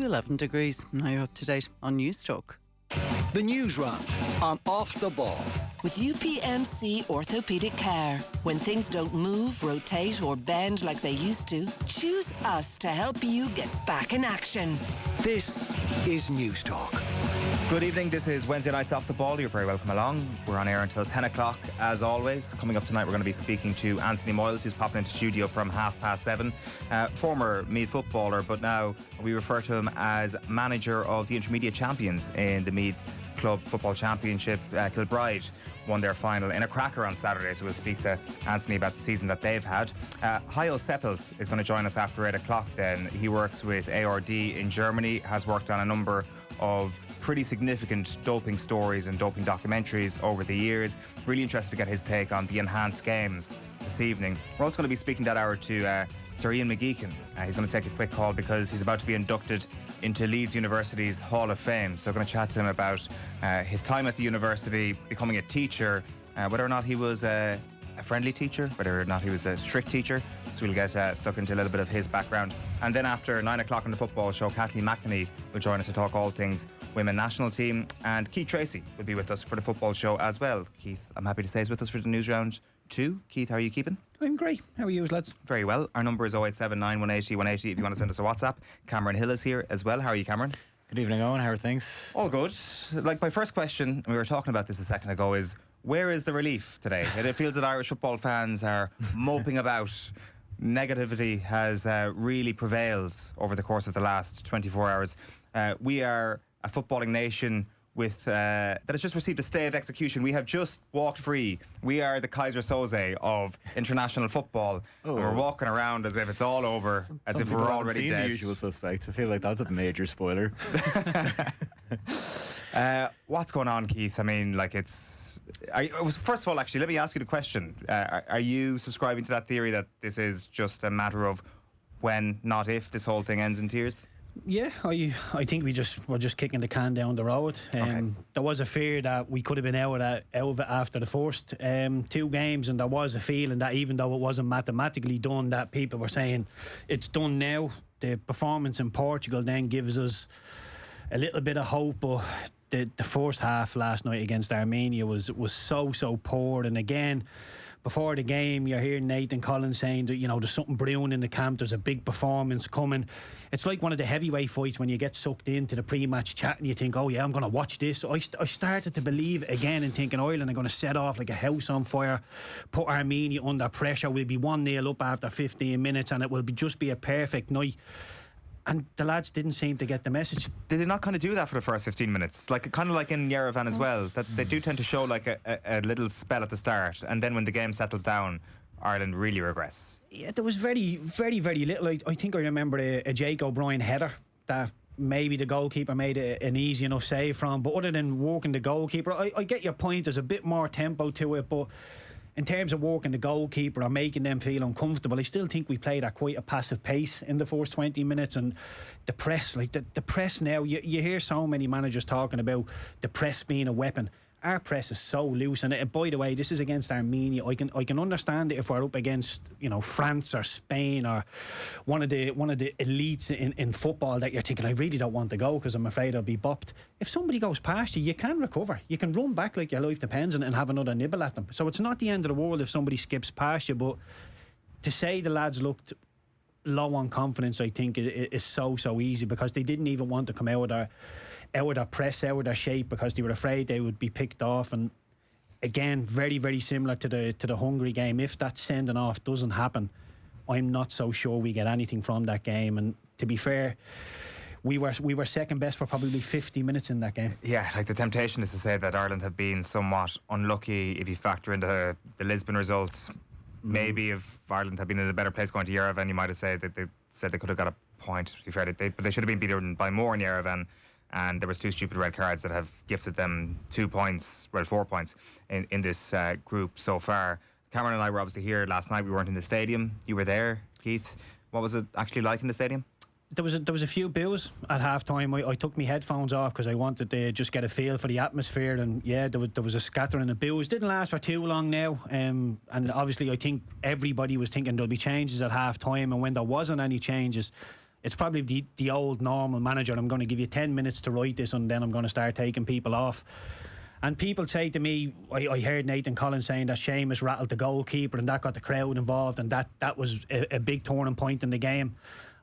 11 degrees. Now up to date on Newstalk. The Newsround on Off the Ball. With UPMC Orthopaedic Care. When things don't move, rotate or bend like they used to, choose us to help you get back in action. This is Newstalk. Good evening, this is Wednesday Nights Off the Ball. You're very welcome along. We're on air until 10 o'clock as always. Coming up tonight we're going to be speaking to Anthony Moyles, who's popping into studio from 7:30. Former Meath footballer, but now we refer to him as manager of the intermediate champions in the Meath Club Football Championship. Kilbride won their final in a cracker on Saturday, so we'll speak to Anthony about the season that they've had. Hayo Seppelt is going to join us after 8 o'clock then. He works with ARD in Germany, has worked on a number of pretty significant doping stories and doping documentaries over the years. Really interested to get his take on the enhanced games this evening. We're also going to be speaking that hour to Sir Ian McGeechan. He's going to take a quick call because he's about to be inducted into Leeds University's Hall of Fame. So I'm going to chat to him about his time at the university, becoming a teacher, whether or not he was a friendly teacher, whether or not he was a strict teacher. So we'll get stuck into a little bit of his background. And then after 9 o'clock on the football show, Kathleen McNamee will join us to talk all things women national team. And Keith Treacy will be with us for the football show as well. Keith, I'm happy to say, is with us for the news round too. Keith, how are you keeping? I'm great. How are you, lads? Very well. Our number is 0879 180 180 if you want to send us a WhatsApp. Cameron Hill is here as well. How are you, Cameron? Good evening, Eoin. How are things? All good. Like, my first question, we were talking about this a second ago, is where is the relief today? It feels that Irish football fans are moping about. Negativity has really prevailed over the course of the last 24 hours. We are a footballing nation with that has just received a stay of execution. We have just walked free. We are the Kaiser Soze of international football. And we're walking around as if it's all over, as if we're already dead. The usual suspects. I feel like that's a major spoiler. What's going on, Keith? I mean, like, first of all, actually, let me ask you the question. Are you subscribing to that theory that this is just a matter of when, not if, this whole thing ends in tears? Yeah, I think we're just kicking the can down the road. There was a fear that we could have been out of it after the first 2 games, and there was a feeling that even though it wasn't mathematically done, that people were saying it's done now. The performance in Portugal then gives us a little bit of hope, but the first half last night against Armenia was so poor. And again, before the game, you're hearing Nathan Collins saying that, there's something brewing in the camp, there's a big performance coming. It's like one of the heavyweight fights when you get sucked into the pre-match chat and you think, oh yeah, I'm going to watch this. So I started to believe again and thinking Ireland are going to set off like a house on fire, put Armenia under pressure. We'll be 1-0 up after 15 minutes and it will just be a perfect night. And the lads didn't seem to get the message. Did they not kind of do that for the first 15 minutes? Like, kind of like in Yerevan as well, that they do tend to show like a little spell at the start, and then when the game settles down, Ireland really regress. Yeah, there was very, very, very little. I think I remember a Jake O'Brien header that maybe the goalkeeper made an easy enough save from, but other than walking the goalkeeper, I get your point, there's a bit more tempo to it, but in terms of walking the goalkeeper or making them feel uncomfortable, I still think we played at quite a passive pace in the first 20 minutes. And the press, like the press now, you hear so many managers talking about the press being a weapon. Our press is so loose, and by the way, this is against Armenia. I can understand it if we're up against France or Spain or one of the elites in football that you're thinking I really don't want to go because I'm afraid I'll be bopped. If somebody goes past you, you can recover. You can run back like your life depends and have another nibble at them. So it's not the end of the world if somebody skips past you. But to say the lads looked low on confidence, I think is so easy because they didn't even want to come out of their press, out of their shape, because they were afraid they would be picked off. And again, very, very similar to the Hungary game. If that sending off doesn't happen, I'm not so sure we get anything from that game. And to be fair, we were second best for probably 50 minutes in that game. Yeah, like, the temptation is to say that Ireland have been somewhat unlucky if you factor into the Lisbon results. Maybe if Ireland had been in a better place going to Yerevan, you might have said that they could have got a point, to be fair. But they should have been beaten by more in Yerevan. And there was 2 stupid red cards that have gifted them 4 points in this group so far. Cameron and I were obviously here last night. We weren't in the stadium. You were there, Keith. What was it actually like in the stadium? There was a few boos at half time. I took my headphones off because I wanted to just get a feel for the atmosphere, and yeah, there was a scattering of boos. Didn't last for too long now, and obviously I think everybody was thinking there'll be changes at half time, and when there wasn't any changes, It's probably the old normal manager. I'm going to give you 10 minutes to write this and then I'm going to start taking people off. And people say to me, I heard Nathan Collins saying that Sheamus rattled the goalkeeper and that got the crowd involved and that was a big turning point in the game.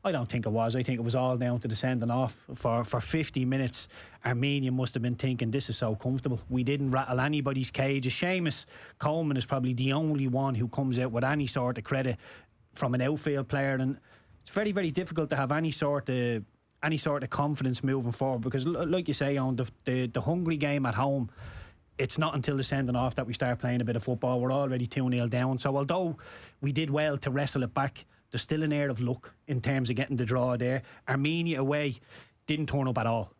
I don't think it was. I think it was all down to the sending off. For 50 minutes, Armenia must have been thinking, this is so comfortable. We didn't rattle anybody's cage. Seamus Coleman is probably the only one who comes out with any sort of credit from an outfield player, and it's very, very difficult to have any sort of confidence moving forward, because like you say, on the hungry game at home, it's not until the sending off that we start playing a bit of football. We're already 2-0 down. So although we did well to wrestle it back, there's still an air of luck in terms of getting the draw there. Armenia away didn't turn up at all.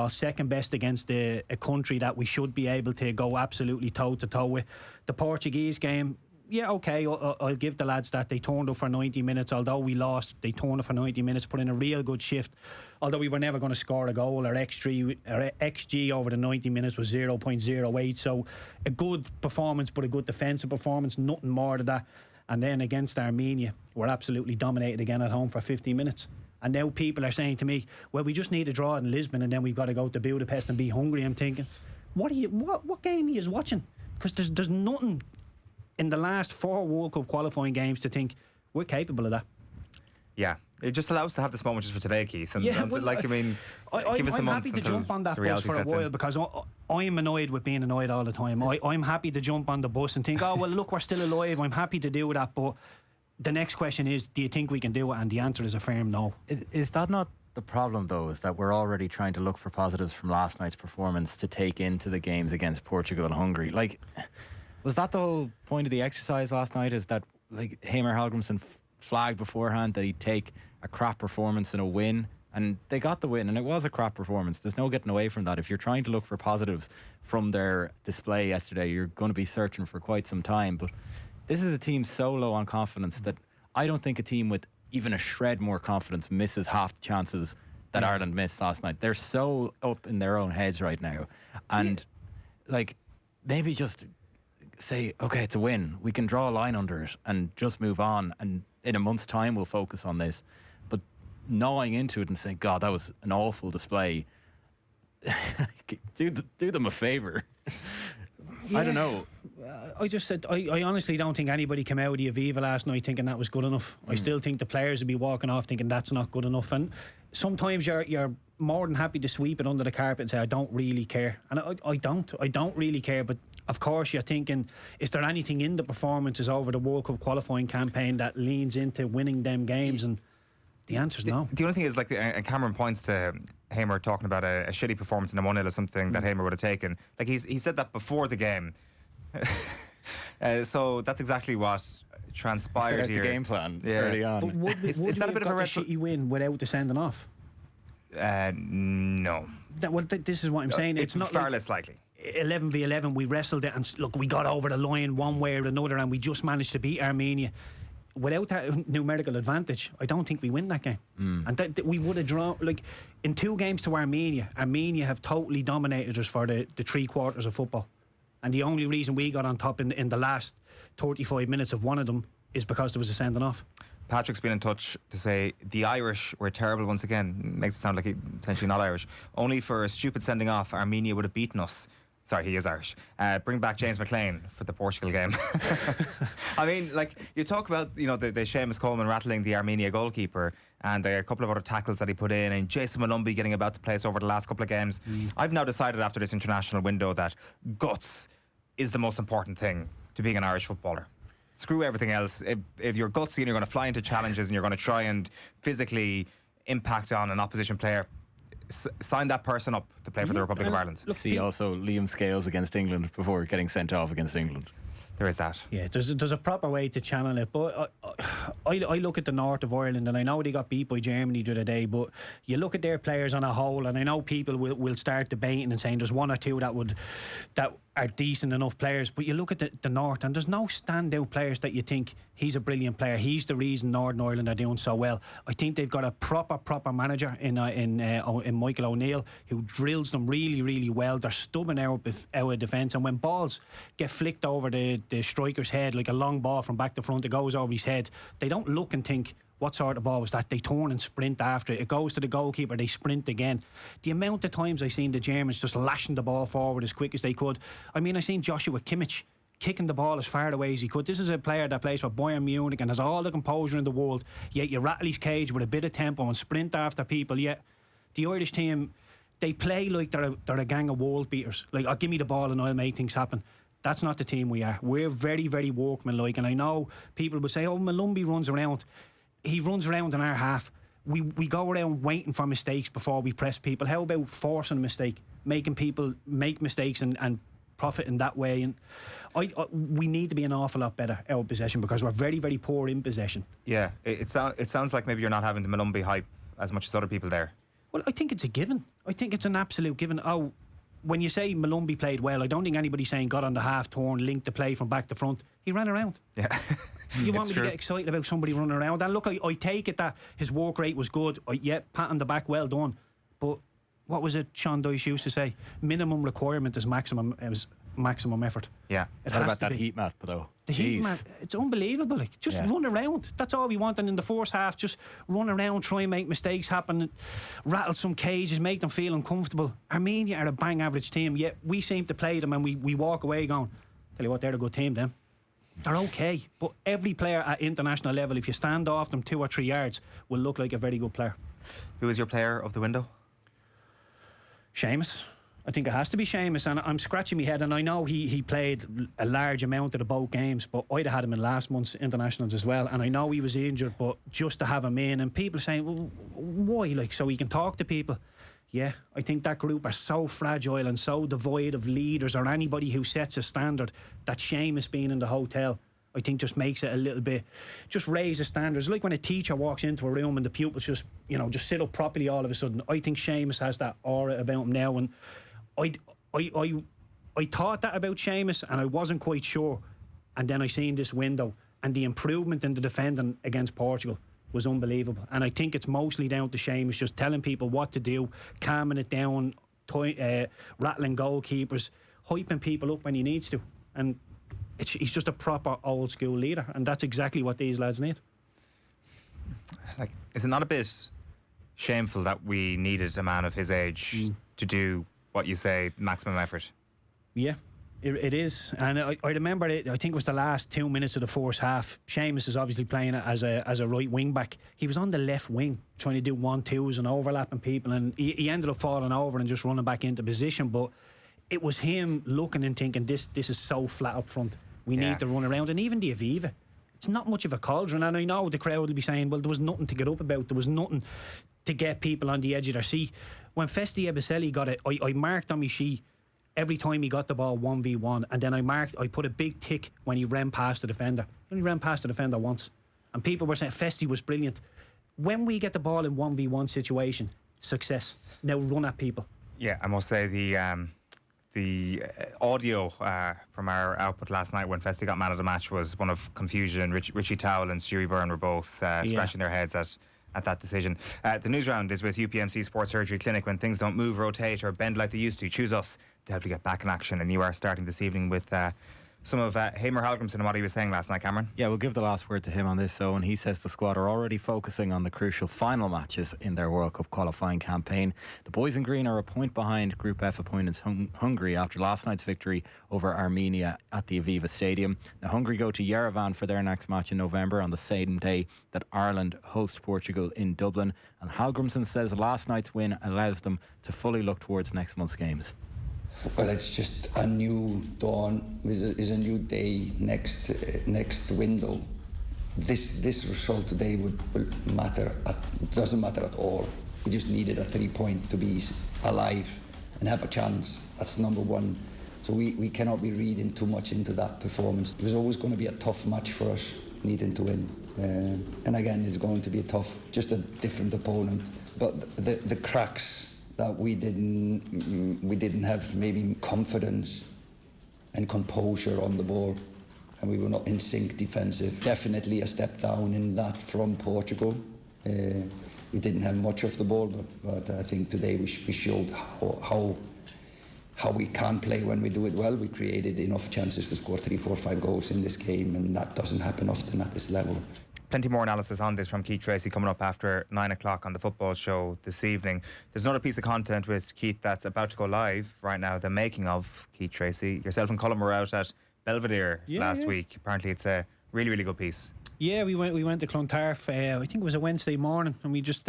Second best against a country that we should be able to go absolutely toe to toe with. The Portuguese game, yeah, okay, I'll give the lads that they turned up for 90 minutes. Although we lost, they turned up for 90 minutes, put in a real good shift. Although we were never going to score a goal, our XG over the 90 minutes was 0.08. So a good performance, but a good defensive performance, nothing more than that. And then against Armenia, we're absolutely dominated again at home for 50 minutes. And now people are saying to me, well, we just need a draw in Lisbon and then we've got to go to Budapest and be hungry. I'm thinking, what game are you watching? Because there's nothing in the last 4 World Cup qualifying games to think we're capable of that. Yeah, it just allows us to have this moment just for today, Keith. And, yeah, well, I'm happy to jump on that bus for a while because I'm annoyed with being annoyed all the time. I'm happy to jump on the bus and think, oh, well, look, we're still alive. I'm happy to do that. But the next question is, do you think we can do it? And the answer is a firm no. Is that not the problem, though, is that we're already trying to look for positives from last night's performance to take into the games against Portugal and Hungary? Like, was that the whole point of the exercise last night, is that, like, Heimir Hallgrímsson flagged beforehand that he'd take a crap performance in a win, and they got the win, and it was a crap performance. There's no getting away from that. If you're trying to look for positives from their display yesterday, you're going to be searching for quite some time. But this is a team so low on confidence that I don't think a team with even a shred more confidence misses half the chances that Ireland missed last night. They're so up in their own heads right now, and like, maybe just say, okay, it's a win, we can draw a line under it and just move on, and in a month's time we'll focus on this. But gnawing into it and saying, God, that was an awful display, do them a favour. Yeah. I don't know. I just said I honestly don't think anybody came out of the Aviva last night thinking that was good enough. I still think the players would be walking off thinking that's not good enough, and sometimes you're more than happy to sweep it under the carpet and say, I don't really care. And I don't really care. But of course you're thinking, is there anything in the performances over the World Cup qualifying campaign that leans into winning them games? And the answer's no. The only thing is, like, and Cameron points to Heimir talking about a shitty performance in a 1-0 or something that Heimir would have taken. Like, he said that before the game. So that's exactly what transpired here. The game plan early on. But would is that a bit of a shitty win without the sending off? No. This is what I'm saying. It's not far less likely. 11v11, we wrestled it, and look, we got over the line one way or another, and we just managed to beat Armenia. Without that numerical advantage, I don't think we win that game. And we would have drawn, like, in 2 games to Armenia have totally dominated us for the 3 quarters of football. And the only reason we got on top in the last 35 minutes of one of them is because there was a sending off. Patrick's been in touch to say the Irish were terrible once again. Makes it sound like he's potentially not Irish. Only for a stupid sending off, Armenia would have beaten us. Sorry, he is Irish. Bring back James McLean for the Portugal game. I mean, like, you talk about, you know, the Seamus Coleman rattling the Armenia goalkeeper, and a couple of other tackles that he put in, and Jason Malumbi getting about the place over the last couple of games. I've now decided after this international window that guts is the most important thing to being an Irish footballer. Screw everything else. If you're gutsy and you're going to fly into challenges and you're going to try and physically impact on an opposition player, sign that person up to play for the Republic of Ireland. See also Liam Scales against England before getting sent off against England. There is that. Yeah, there's a proper way to channel it. But I look at the north of Ireland, and I know they got beat by Germany the other day, but you look at their players on a whole, and I know people will start debating and saying there's 1 or 2 that are decent enough players, but you look at the north, and there's no standout players that you think he's a brilliant player, he's the reason Northern Ireland are doing so well. I think they've got a proper manager in Michael O'Neill, who drills them really, really well. They're stubborn out of defence, and when balls get flicked over the striker's head, like a long ball from back to front that goes over his head, they don't look and think, what sort of ball was that? They turn and sprint after it. It goes to the goalkeeper, they sprint again. The amount of times I seen the Germans just lashing the ball forward as quick as they could. I mean, I seen Joshua Kimmich kicking the ball as far away as he could. This is a player that plays for Bayern Munich and has all the composure in the world, yet you rattle his cage with a bit of tempo and sprint after people. Yet the Irish team, they play like they're a gang of world beaters. Like, give me the ball and I'll make things happen. That's not the team we are. We're very, very workmanlike, and I know people will say, oh, Malumbi runs around. He runs around in our half. We go around waiting for mistakes before we press people. How about forcing a mistake, making people make mistakes and profit in that way? And we need to be an awful lot better out of possession, because we're very, very poor in possession. Yeah, it sounds like maybe you're not having the Malumbi hype as much as other people there. Well, I think it's a given. I think it's an absolute given. When you say Malumbi played well, I don't think anybody's saying got on the half turn, linked the play from back to front. He ran around. Yeah. You want me to get excited about somebody running around? And look, I take it that his work rate was good. Pat on the back, well done. But what was it Sean Dyche used to say? Minimum requirement is maximum effort. Yeah. What about that heat map, though? The heat map, it's unbelievable. Like, just run around. That's all we want. And in the first half, just run around, try and make mistakes happen, rattle some cages, make them feel uncomfortable. Armenia are a bang average team, yet we seem to play them and we walk away going, tell you what, they're a good team then. They're okay. But every player at international level, if you stand off them 2 or 3 yards, will look like a very good player. Who is your player of the window? Seamus. I think it has to be Seamus, and I'm scratching my head, and I know he played a large amount of the both games, but I'd have had him in last month's internationals as well, and I know he was injured, but just to have him in, and people saying, well, why? Like, so he can talk to people. Yeah, I think that group are so fragile and so devoid of leaders or anybody who sets a standard, that Seamus being in the hotel, I think just makes it a little bit, just raises standards. Like when a teacher walks into a room and the pupils just sit up properly all of a sudden. I think Seamus has that aura about him now, and I thought that about Seamus, and I wasn't quite sure, and then I seen this window, and the improvement in the defending against Portugal was unbelievable. And I think it's mostly down to Seamus just telling people what to do, calming it down, rattling goalkeepers, hyping people up when he needs to, and he's just a proper old school leader, and that's exactly what these lads need. Like, is it not a bit shameful that we needed a man of his age to do what you say, maximum effort? Yeah, it is. And I remember it, I think it was the last 2 minutes of the first half. Seamus is obviously playing it as a right wing back. He was on the left wing trying to do 1-2s and overlapping people, and he ended up falling over and just running back into position. But it was him looking and thinking, this is so flat up front, we need to run around. And even the Aviva, it's not much of a cauldron, and I know the crowd will be saying, well, there was nothing to get up about, there was nothing to get people on the edge of their seat. When Festi Ebiselli got it, I marked on my sheet every time he got the ball 1v1, and then I put a big tick when he ran past the defender. He only ran past the defender once, and people were saying Festi was brilliant. When we get the ball in 1v1 situation, success. Now run at people. Yeah, I must say the audio from our output last night when Festi got man of the match was one of confusion. Richie Towell and Stewie Byrne were both scratching their heads at that decision. The Newsround is with UPMC Sports Surgery Clinic. When things don't move, rotate or bend like they used to, choose us to help you get back in action. And you are starting this evening with some of Hamer Halgrimson and what he was saying last night, Cameron. Yeah, we'll give the last word to him on this. So, and he says the squad are already focusing on the crucial final matches in their World Cup qualifying campaign. The boys in green are a point behind Group F opponents Hungary after last night's victory over Armenia at the Aviva Stadium. Now, Hungary go to Yerevan for their next match in November on the same day that Ireland host Portugal in Dublin. And Halgrimson says last night's win allows them to fully look towards next month's games. Well, it's just a new dawn, is a new day next window. This result today will matter. Doesn't matter at all. We just needed a 3-point to be alive and have a chance. That's number one. So we cannot be reading too much into that performance. It was always going to be a tough match for us, needing to win. And again, it's going to be just a different opponent. But the cracks that we didn't have maybe confidence and composure on the ball, and we were not in sync defensive. Definitely a step down in that from Portugal. We didn't have much of the ball, but I think today we showed how we can play when we do it well. We created enough chances to score 3, 4, 5 goals in this game, and that doesn't happen often at this level. Plenty more analysis on this from Keith Treacy coming up after 9 o'clock on the football show this evening. There's another piece of content with Keith that's about to go live right now, the making of Keith Treacy. Yourself and Colin were out at Belvedere last week. Apparently it's a really, really good piece. Yeah, we went to Clontarf, I think it was a Wednesday morning, and we just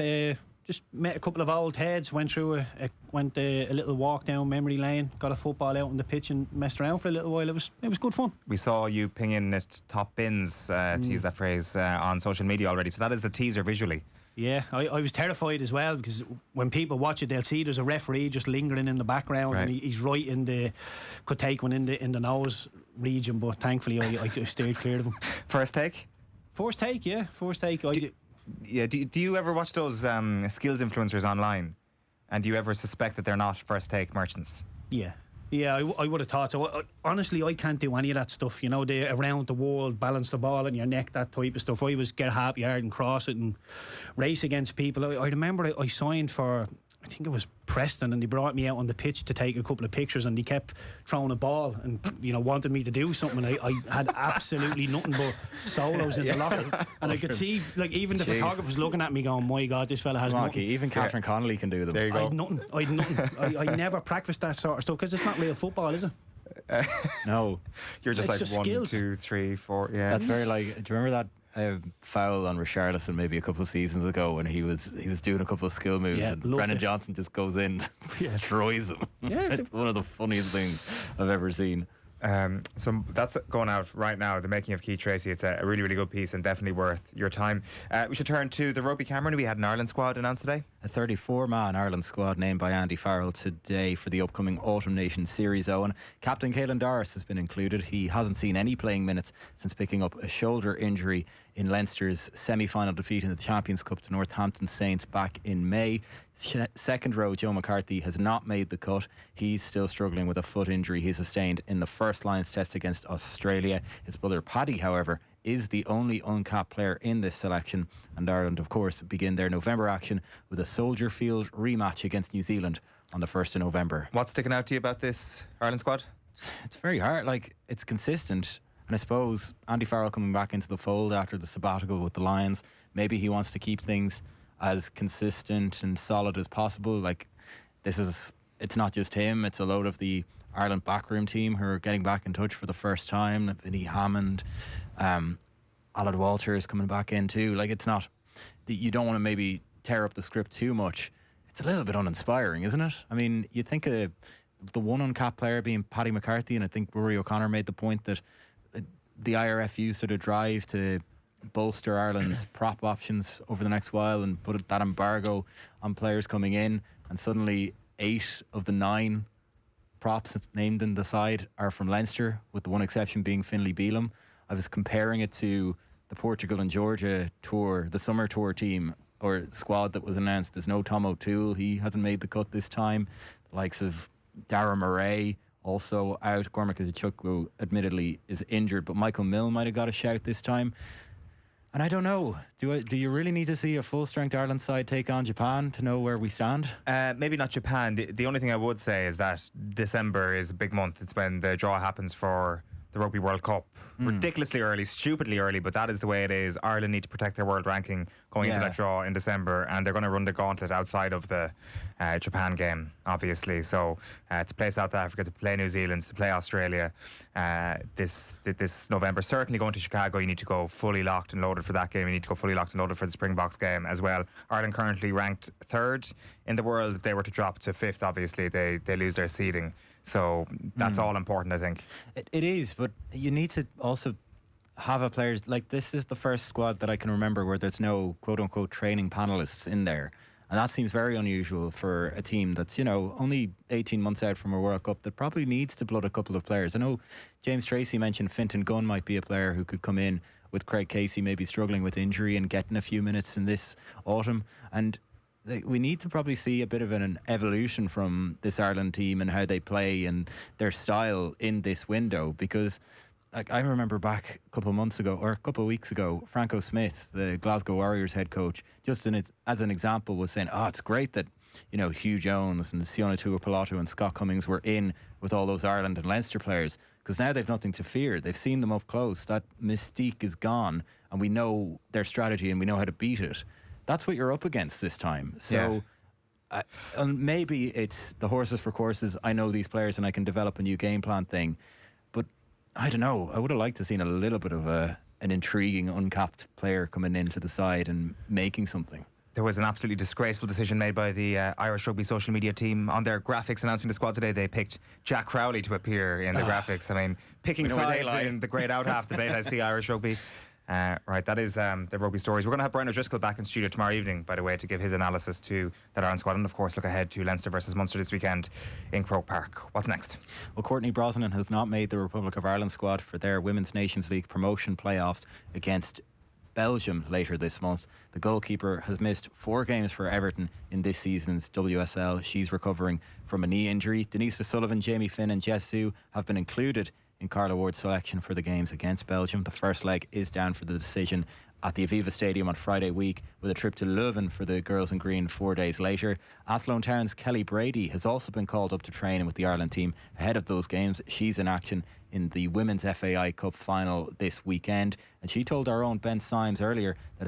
met a couple of old heads, went through a little walk down memory lane, got a football out on the pitch and messed around for a little while. It was good fun. We saw you pinging at top bins, to use that phrase, on social media already. So that is the teaser visually. Yeah, I was terrified as well, because when people watch it, they'll see there's a referee just lingering in the background, and he's right in could take one in the nose region, but thankfully I steered clear of him. First take? First take. Do you ever watch those skills influencers online, and do you ever suspect that they're not first take merchants? Yeah, I would have thought so. Honestly, I can't do any of that stuff. You know, the around the world, balance the ball on your neck, that type of stuff. I was get half yard and cross it and race against people. I remember I signed for, I think it was Preston, and they brought me out on the pitch to take a couple of pictures, and they kept throwing a ball and wanted me to do something. I had absolutely nothing but solos in the locker, and I could see even the photographers looking at me going, my God, this fella has nothing. Even Catherine Connolly can do them. There you go. I had nothing. I never practiced that sort of stuff, because it's not real football, is it? No, you're just it's like just 1, skills. 2, 3, 4. Yeah, that's very like. Do you remember that foul on Richarlison maybe a couple of seasons ago when he was doing a couple of skill moves, and Brennan Johnson just goes in, destroys him. It's one of the funniest things I've ever seen. So that's going out right now, the making of Keith Treacy. It's a really, really good piece and definitely worth your time. We should turn to the rugby. Cameron, we had an Ireland squad announced today. A 34-man Ireland squad named by Andy Farrell today for the upcoming Autumn Nations Series, Owen. Captain Caelan Doris has been included. He hasn't seen any playing minutes since picking up a shoulder injury in Leinster's semi-final defeat in the Champions Cup to Northampton Saints back in May. Second row Joe McCarthy has not made the cut. He's still struggling with a foot injury he sustained in the first Lions test against Australia. His brother Paddy, however, is the only uncapped player in this selection, and Ireland of course begin their November action with a Soldier Field rematch against New Zealand on the 1st of November. What's sticking out to you about this Ireland squad? It's very hard. It's consistent, and I suppose Andy Farrell coming back into the fold after the sabbatical with the Lions, maybe he wants to keep things as consistent and solid as possible. It's not just him, it's a load of the Ireland backroom team who are getting back in touch for the first time. Vinnie Hammond, Alad Walters coming back in too. It's not, you don't want to maybe tear up the script too much. It's a little bit uninspiring, isn't it? I mean, you think of the one uncapped player being Paddy McCarthy, and I think Rory O'Connor made the point that the IRFU sort of drive to bolster Ireland's prop options over the next while and put that embargo on players coming in, and suddenly 8 of the 9 props named in the side are from Leinster, with the one exception being Finlay Bealham. I was comparing it to the Portugal and Georgia tour, the summer tour team or squad that was announced. There's no Tom O'Toole, he hasn't made the cut this time. The likes of Dara Murray also out. Cormac Ichukwu admittedly is injured, but Michael Milne might have got a shout this time. And I don't know, do you really need to see a full-strength Ireland side take on Japan to know where we stand? Maybe not Japan. The only thing I would say is that December is a big month. It's when the draw happens for the Rugby World Cup. Ridiculously early, stupidly early, but that is the way it is. Ireland need to protect their world ranking going into that draw in December, and they're going to run the gauntlet outside of the Japan game, obviously. So to play South Africa, to play New Zealand, to play Australia this November. Certainly going to Chicago, you need to go fully locked and loaded for that game. You need to go fully locked and loaded for the Springboks game as well. Ireland currently ranked 3rd in the world. If they were to drop to 5th, obviously they lose their seeding. So that's all important, I think. It is, but you need to also have a player this is the first squad that I can remember where there's no quote-unquote training panellists in there, and that seems very unusual for a team that's only 18 months out from a World Cup that probably needs to blood a couple of players. I know James Treacy mentioned Fintan Gunn might be a player who could come in with Craig Casey maybe struggling with injury and getting a few minutes in this autumn, and we need to probably see a bit of an evolution from this Ireland team and how they play and their style in this window, because I remember back a couple of months ago or a couple of weeks ago, Franco Smith, the Glasgow Warriors head coach, just as an example, was saying, it's great that Hugh Jones and Siona Tuapolotu and Scott Cummings were in with all those Ireland and Leinster players, because now they've nothing to fear. They've seen them up close. That mystique is gone, and we know their strategy and we know how to beat it. That's what you're up against this time. So and maybe it's the horses for courses. I know these players and I can develop a new game plan thing. But I don't know. I would have liked to have seen a little bit of an intriguing uncapped player coming into the side and making something. There was an absolutely disgraceful decision made by the Irish Rugby social media team on their graphics announcing the squad today. They picked Jack Crowley to appear in the graphics. I mean, picking sides in the great out-half debate, I see Irish Rugby. Right, that is the rugby stories. We're going to have Brian O'Driscoll back in studio tomorrow evening, by the way, to give his analysis to that Ireland squad, and of course look ahead to Leinster versus Munster this weekend in Croke Park. What's next? Well, Courtney Brosnan has not made the Republic of Ireland squad for their Women's Nations League promotion playoffs against Belgium later this month. The goalkeeper has missed 4 games for Everton in this season's WSL. She's recovering from a knee injury. Denise O'Sullivan, Jamie Finn and Jess Sue have been included in Carla Ward's selection for the games against Belgium. The first leg is down for the decision at the Aviva Stadium on Friday week, with a trip to Leuven for the girls in green 4 days later. Athlone Town's Kelly Brady has also been called up to training with the Ireland team ahead of those games. She's in action in the Women's FAI Cup final this weekend, and she told our own Ben Symes earlier that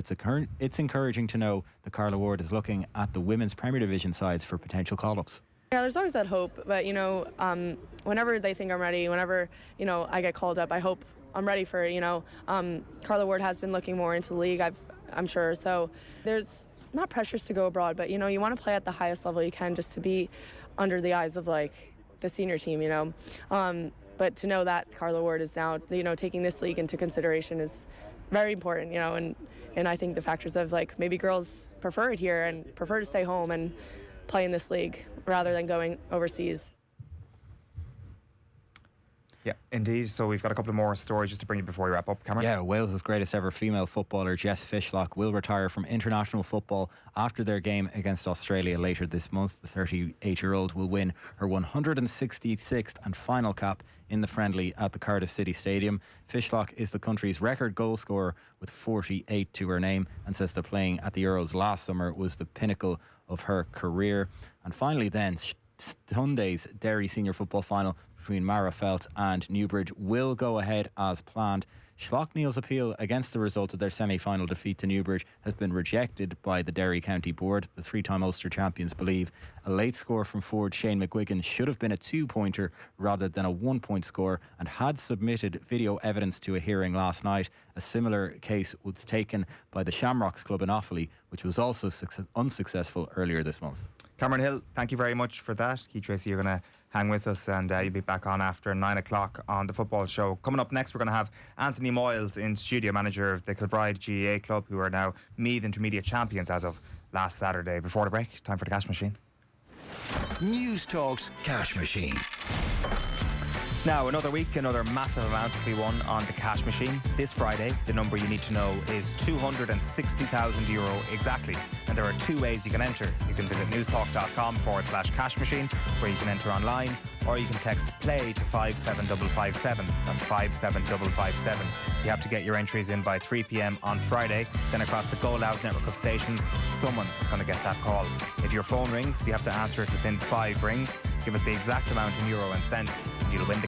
it's encouraging to know that Carla Ward is looking at the Women's Premier Division sides for potential call-ups. Yeah, there's always that hope, but whenever they think I'm ready, whenever I get called up, I hope I'm ready for it. Carla Ward has been looking more into the league, I'm sure. So there's not pressures to go abroad, but you want to play at the highest level you can, just to be under the eyes of like the senior team. But to know that Carla Ward is now taking this league into consideration is very important. And I think the factors of like maybe girls prefer it here and prefer to stay home and play in this league rather than going overseas. Yeah, indeed. So we've got a couple of more stories just to bring you before we wrap up, Cameron. Yeah, Wales's greatest ever female footballer, Jess Fishlock, will retire from international football after their game against Australia later this month. The 38-year-old will win her 166th and final cap in the friendly at the Cardiff City Stadium. Fishlock is the country's record goal scorer with 48 to her name, and says that playing at the Euros last summer was the pinnacle of her career. And finally then, Sunday's Derry Senior Football Final between Marafelt and Newbridge will go ahead as planned. Schlockneil's appeal against the result of their semi-final defeat to Newbridge has been rejected by the Derry County Board. The 3-time Ulster champions believe a late score from forward Shane McGuigan should have been a 2-pointer rather than a 1-point score, and had submitted video evidence to a hearing last night. A similar case was taken by the Shamrocks Club in Offaly, which was also unsuccessful earlier this month. Cameron Hill, thank you very much for that. Keith Treacy, you're going to hang with us, and you'll be back on after 9 o'clock on the football show. Coming up next, we're going to have Anthony Moyles in studio, manager of the Kilbride GAA club, who are now Meath Intermediate champions as of last Saturday. Before the break, time for the cash machine. News Talk's Cash Machine. Now, another week, another massive amount to be won on the cash machine. This Friday, the number you need to know is €260,000 exactly. And there are 2 ways you can enter. You can visit newstalk.com/cash machine, where you can enter online, or you can text PLAY to 57557. That's 57557. You have to get your entries in by 3 p.m. on Friday. Then across the Go Loud network of stations, someone is going to get that call. If your phone rings, you have to answer it within 5 rings. Give us the exact amount in euro and cents, and you'll win the